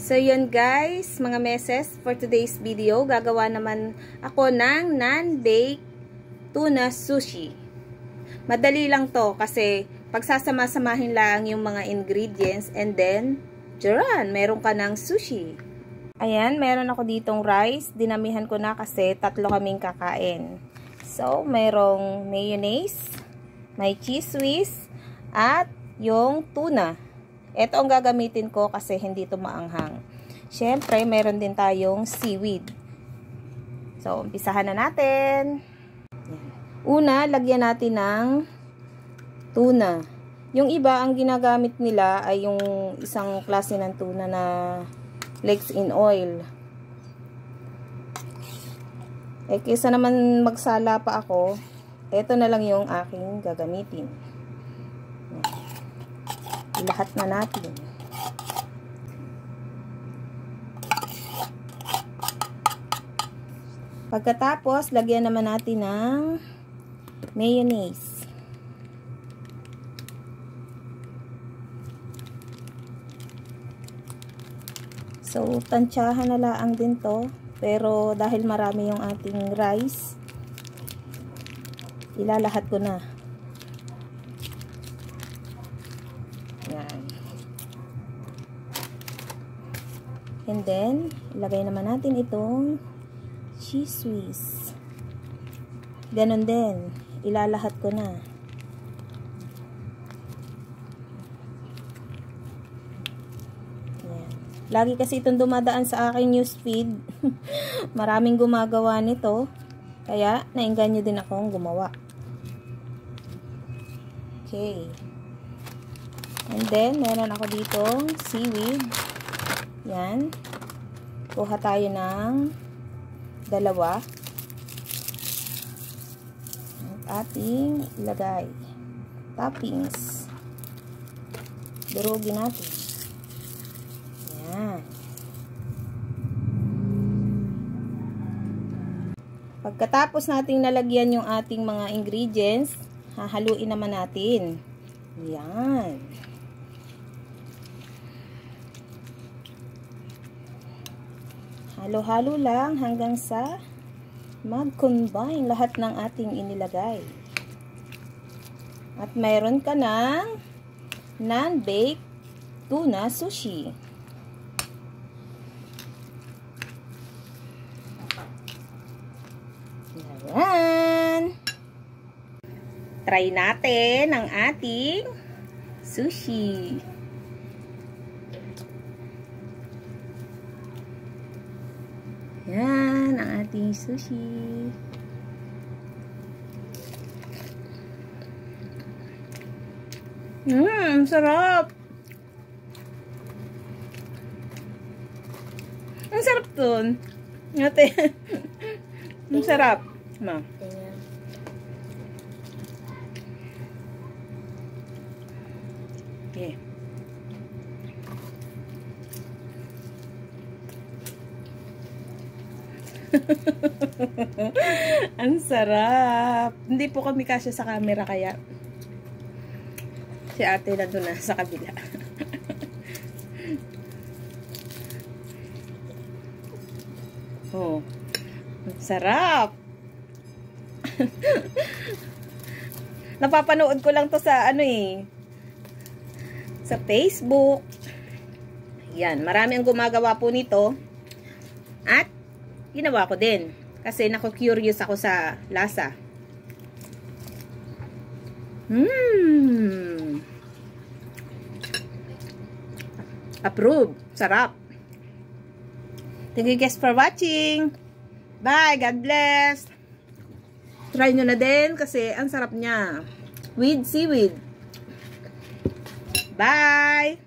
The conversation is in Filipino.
So yun guys, mga meses, for today's video, gagawa naman ako ng non-bake tuna sushi. Madali lang to kasi pagsasama-samahin lang yung mga ingredients and then, jaran, meron ka ng sushi. Ayan, meron ako ditong rice. Dinamihan ko na kasi 3 kaming kakain. So, merong mayonnaise, may cheese whiz, at yung tuna. Ito ang gagamitin ko kasi hindi ito maanghang. Siyempre, meron din tayong seaweed. So, umpisahan na natin. Una, lagyan natin ng tuna. Yung iba, ang ginagamit nila ay yung isang klase ng tuna na flakes in oil. Eh, kaysa naman magsala pa ako, ito na lang yung aking gagamitin. Lahat na natin. Pagkatapos, lagyan naman natin ng mayonnaise. So, tansyahan na lang din to. Pero, dahil marami yung ating rice, ilalahat ko na. Yan. And then, ilagay naman natin itong cheese whiz. Ganon din. Ilalahat ko na. Yan. Lagi kasi itong dumadaan sa aking newsfeed. Maraming gumagawa nito. Kaya, nainganyo din akong gumawa. Okay. And then, meron ako ditong seaweed. Yan. Kuha tayo ng 2. At ating ilagay. Toppings. Durugin natin. Yan. Pagkatapos nating nalagyan yung ating mga ingredients, hahaluin naman natin. Yan. Halo-halo lang hanggang sa mag-combine lahat ng ating inilagay. At mayroon ka ng non-baked tuna sushi. Ayan. Try natin ang ating sushi. Yan ang ating sushi. Sarap. Ang sarap dun. Ate. Ang sarap. Ma. Okay. Ang sarap. Hindi po kami kasya sa camera kaya si ate na doon na sa kabila. Oh. Ang sarap. Napapanood ko lang to sa sa Facebook. Yan, marami ang gumagawa po nito. At ginawa ko din. Kasi naku-curious ako sa lasa. Approve. Sarap. Thank you guys for watching. Bye. God bless. Try nyo na din kasi ang sarap niya. With seaweed. Bye.